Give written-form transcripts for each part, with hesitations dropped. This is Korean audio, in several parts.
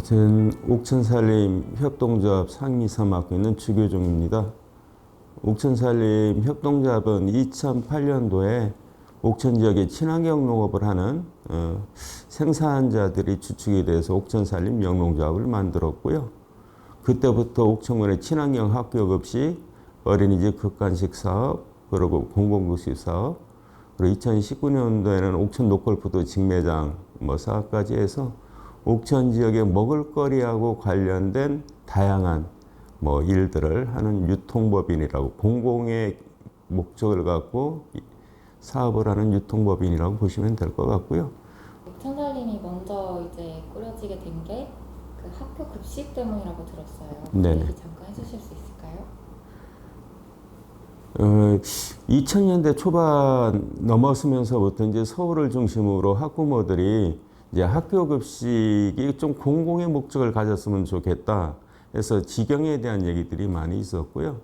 저는 옥천살림 협동조합 상임이사 맡고 있는 주교종입니다. 옥천살림 협동조합은 2008년도에 옥천 지역에 친환경 농업을 하는 생산자들이 주축이 돼서 옥천살림 영농조합을 만들었고요. 그때부터 옥천군의 친환경 학교급식, 어린이집 극간식 사업, 그리고 공공급식 사업, 그리고 2019년도에는 옥천 노골푸드 직매장 사업까지 해서 옥천 지역의 먹을거리하고 관련된 다양한 일들을 하는 유통법인이라고, 공공의 목적을 갖고 사업을 하는 유통법인이라고 보시면 될 것 같고요. 옥천살림이 먼저 이제 꾸려지게 된 게 그 학교 급식 때문이라고 들었어요. 네네. 얘기 잠깐 해주실 수 있을까요? 2000년대 초반 넘었으면서부터 이제 서울을 중심으로 학부모들이 이제 학교 급식이 좀 공공의 목적을 가졌으면 좋겠다 해서 지경에 대한 얘기들이 많이 있었고요.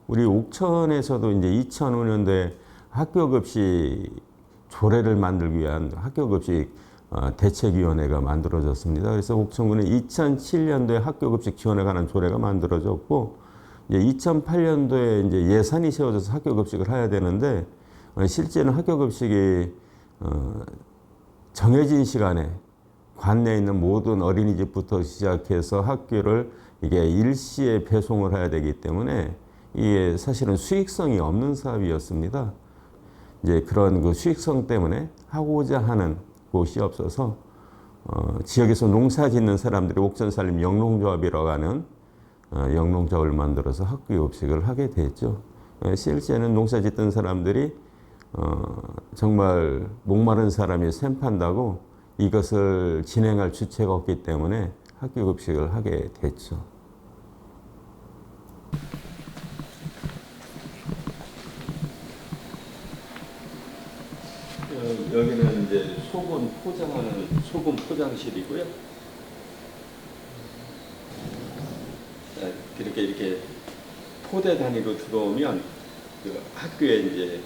우리 옥천에서도 이제 2005년도에 학교 급식 조례를 만들기 위한 학교 급식 대책위원회가 만들어졌습니다. 그래서 옥천군은 2007년도에 학교 급식 지원에 관한 조례가 만들어졌고, 이제 2008년도에 이제 예산이 세워져서 학교 급식을 해야 되는데, 실제는 학교 급식이 정해진 시간에 관내에 있는 모든 어린이집부터 시작해서 학교를 이게 일시에 배송을 해야 되기 때문에 이게 사실은 수익성이 없는 사업이었습니다. 이제 그런 그 수익성 때문에 하고자 하는 곳이 없어서 지역에서 농사 짓는 사람들이 옥천살림 영농조합이라고 하는 영농조합을 만들어서 학교 급식을 하게 됐죠. 실제는 농사 짓던 사람들이 정말 목마른 사람이 샘 판다고 이것을 진행할 주체가 없기 때문에 학교 급식을 하게 됐죠. 여기는 이제 소금 포장하는 소금 포장실이고요. 이렇게 포대 단위로 들어오면 그 학교에 이제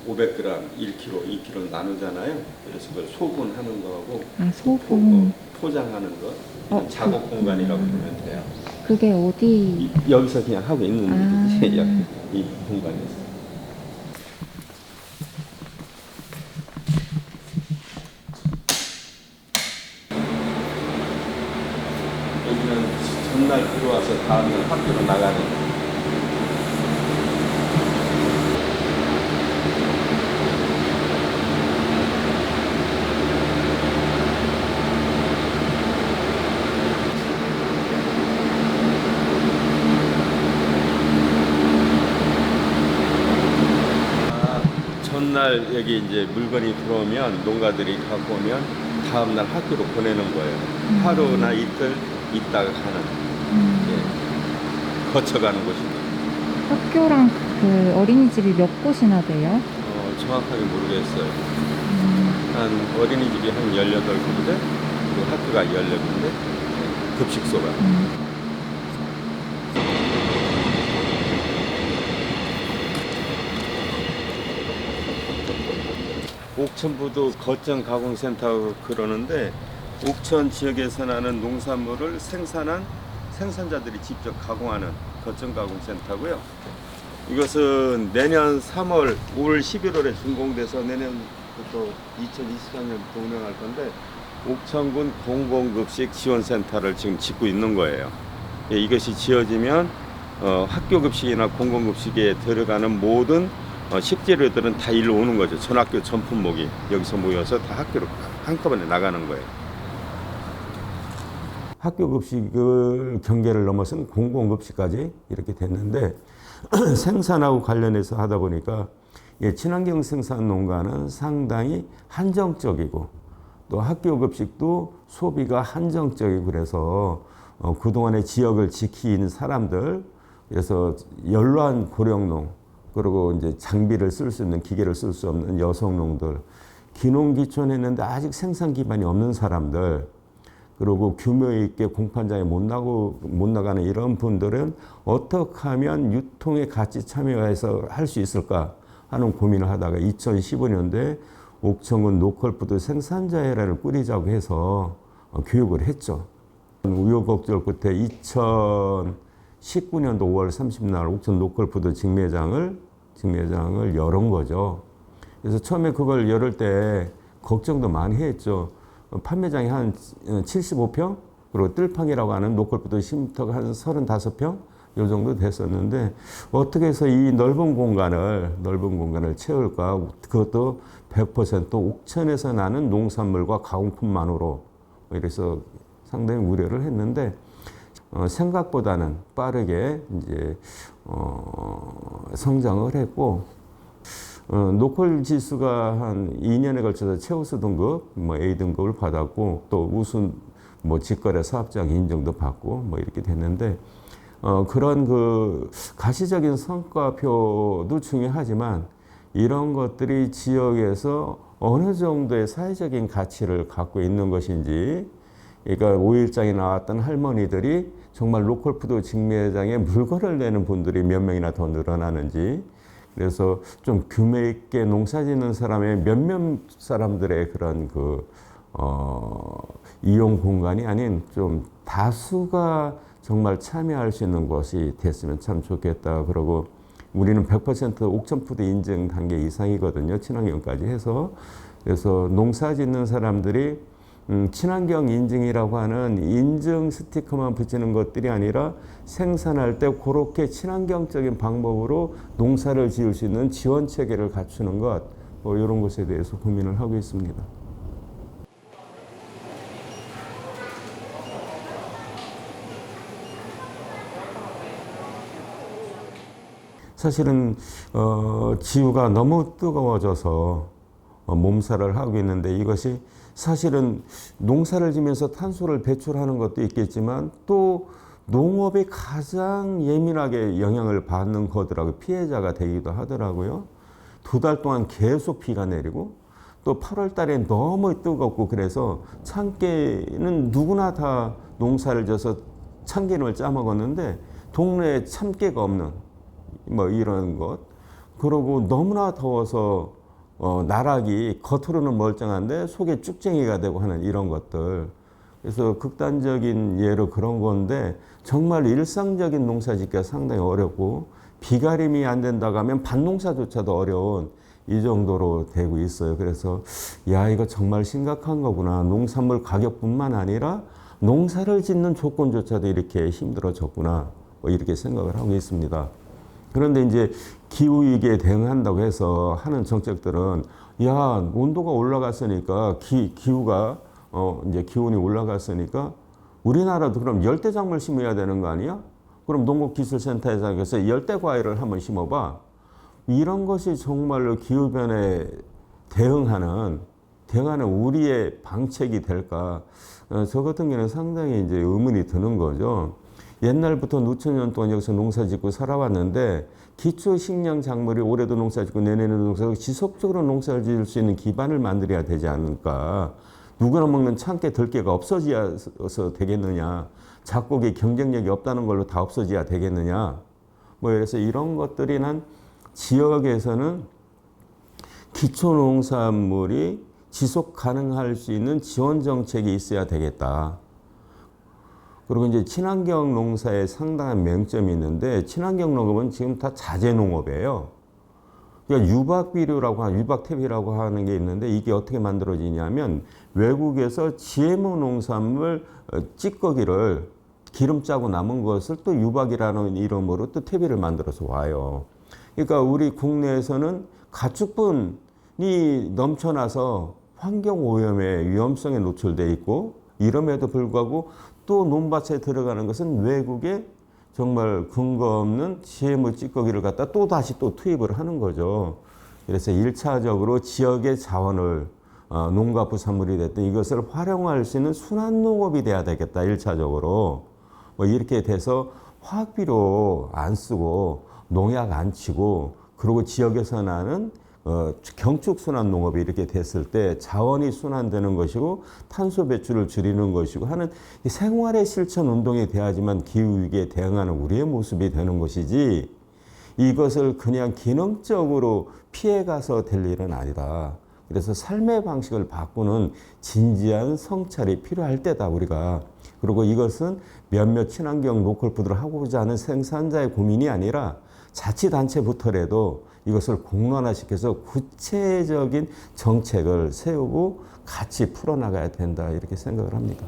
500g, 1kg, 2kg 나누잖아요. 그래서 그걸 소분하는 거하고 소분 포장하는 거, 작업 공간이라고 보면 돼요. 그게 어디? 여기서 그냥 하고 있는 일이지, 이 공간에서. 여기는 전날 들어와서 다음날 학교로 나가는. 전날 여기 이제 물건이 들어오면 농가들이 갖고 오면 다음날 학교로 보내는 거예요. 하루나 이틀 있다가 가는, 거쳐가는 곳입니다. 학교랑 그 어린이집이 몇 곳이나 돼요? 정확하게 모르겠어요. 한 어린이집이 한 18군데, 그리고 학교가 14군데, 급식소가. 옥천부도 거점 가공센터라고 그러는데, 옥천 지역에서 나는 농산물을 생산자들이 직접 가공하는 거점 가공센터고요. 이것은 내년 3월, 올 11월에 준공돼서 내년부터 2023년부터 운영할 건데, 옥천군 공공급식 지원센터를 지금 짓고 있는 거예요. 이것이 지어지면 학교 급식이나 공공급식에 들어가는 모든 식재료들은 다 일로 오는 거죠. 전학교 전품목이 여기서 모여서 다 학교로 한꺼번에 나가는 거예요. 학교 급식을 경계를 넘어선 공공급식까지 이렇게 됐는데, 생산하고 관련해서 하다 보니까 친환경 생산 농가는 상당히 한정적이고, 또 학교 급식도 소비가 한정적이고, 그래서 그동안의 지역을 지킨 사람들, 그래서 연로한 고령농, 그리고 이제 장비를 쓸 수 있는, 기계를 쓸 수 없는 여성농들, 기농기촌했는데 아직 생산 기반이 없는 사람들, 그리고 규모 있게 공판장에 못 나가는 이런 분들은 어떻게 하면 유통에 같이 참여해서 할 수 있을까 하는 고민을 하다가 2015년도에 옥천군 노컬푸드 생산자회를 꾸리자고 해서 교육을 했죠. 우여곡절 끝에 2019년도 5월 30날 옥천 노골푸드 직매장을 열은 거죠. 그래서 처음에 그걸 열을 때 걱정도 많이 했죠. 판매장이 한 75평, 그리고 뜰팡이라고 하는 노골푸드 쉼터가 한 35평 요 정도 됐었는데 어떻게 해서 이 넓은 공간을 채울까? 그것도 100% 옥천에서 나는 농산물과 가공품만으로, 이래서 상당히 우려를 했는데 생각보다는 빠르게 이제 성장을 했고, 노콜 지수가 한 2년에 걸쳐서 최우수 등급, A 등급을 받았고, 또 우수 직거래 사업장 인정도 받고 이렇게 됐는데, 그런 그 가시적인 성과표도 중요하지만 이런 것들이 지역에서 어느 정도의 사회적인 가치를 갖고 있는 것인지, 그러니까 5일장에 나왔던 할머니들이 정말 로컬푸드 직매장에 물건을 내는 분들이 몇 명이나 더 늘어나는지, 그래서 좀 규모 있게 농사 짓는 사람의 몇몇 사람들의 그런 이용 공간이 아닌 좀 다수가 정말 참여할 수 있는 것이 됐으면 참 좋겠다. 그러고 우리는 100% 옥천푸드 인증 단계 이상이거든요. 친환경까지 해서. 그래서 농사 짓는 사람들이 친환경 인증이라고 하는 인증 스티커만 붙이는 것들이 아니라 생산할 때 그렇게 친환경적인 방법으로 농사를 지을 수 있는 지원 체계를 갖추는 것, 이런 것에 대해서 고민을 하고 있습니다. 사실은 지구가 너무 뜨거워져서 몸살을 하고 있는데, 이것이 사실은 농사를 지면서 탄소를 배출하는 것도 있겠지만 또 농업이 가장 예민하게 영향을 받는 거더라고요. 피해자가 되기도 하더라고요. 2달 동안 계속 비가 내리고, 또 8월 달에 너무 뜨겁고, 그래서 참깨는 누구나 다 농사를 져서 참기름을 짜 먹었는데 동네에 참깨가 없는 이런 것. 그러고 너무나 더워서 나락이 겉으로는 멀쩡한데 속에 쭉쟁이가 되고 하는 이런 것들. 그래서 극단적인 예로 그런 건데, 정말 일상적인 농사 짓기가 상당히 어렵고, 비가림이 안 된다고 하면 밭농사조차도 어려운 이 정도로 되고 있어요. 그래서 이거 정말 심각한 거구나. 농산물 가격뿐만 아니라 농사를 짓는 조건조차도 이렇게 힘들어졌구나, 이렇게 생각을 하고 있습니다. 그런데 이제 기후위기에 대응한다고 해서 하는 정책들은, 온도가 올라갔으니까 기후가 이제 기온이 올라갔으니까 우리나라도 그럼 열대작물 심어야 되는 거 아니야? 그럼 농업기술센터에서 열대과일을 한번 심어봐. 이런 것이 정말로 기후변화에 대응하는 우리의 방책이 될까? 저 같은 경우는 상당히 이제 의문이 드는 거죠. 옛날부터 수천 년 동안 여기서 농사 짓고 살아왔는데, 기초 식량 작물이 올해도 농사 짓고 내년에도 농사 짓고 지속적으로 농사를 지을 수 있는 기반을 만들어야 되지 않을까. 누구나 먹는 참깨 들깨가 없어져서 되겠느냐. 작곡이 경쟁력이 없다는 걸로 다 없어져야 되겠느냐. 그래서 이런 것들이 난 지역에서는 기초 농산물이 지속 가능할 수 있는 지원 정책이 있어야 되겠다. 그리고 이제 친환경 농사에 상당한 맹점이 있는데, 친환경 농업은 지금 다 자재 농업이에요. 그러니까 유박탭이라고 하는 게 있는데, 이게 어떻게 만들어지냐면 외국에서 GMO 농산물 찌꺼기를 기름 짜고 남은 것을 또 유박이라는 이름으로 또 퇴비를 만들어서 와요. 그러니까 우리 국내에서는 가축분이 넘쳐나서 환경 오염의 위험성에 노출돼 있고, 이름에도 불구하고 또 논밭에 들어가는 것은 외국의 정말 근거 없는 GMO 찌꺼기를 갖다 또 다시 또 투입을 하는 거죠. 그래서 1차적으로 지역의 자원을 농가 부산물이 됐든 이것을 활용할 수 있는 순환 농업이 돼야 되겠다. 1차적으로 이렇게 돼서 화학비료 안 쓰고 농약 안 치고, 그리고 지역에서 나는 경축순환 농업이 이렇게 됐을 때 자원이 순환되는 것이고 탄소 배출을 줄이는 것이고 하는 생활의 실천 운동이 돼야지만 기후위기에 대응하는 우리의 모습이 되는 것이지, 이것을 그냥 기능적으로 피해가서 될 일은 아니다. 그래서 삶의 방식을 바꾸는 진지한 성찰이 필요할 때다, 우리가. 그리고 이것은 몇몇 친환경 로컬푸드를 하고자 하는 생산자의 고민이 아니라 자치단체부터라도 이것을 공론화시켜서 구체적인 정책을 세우고 같이 풀어나가야 된다, 이렇게 생각을 합니다.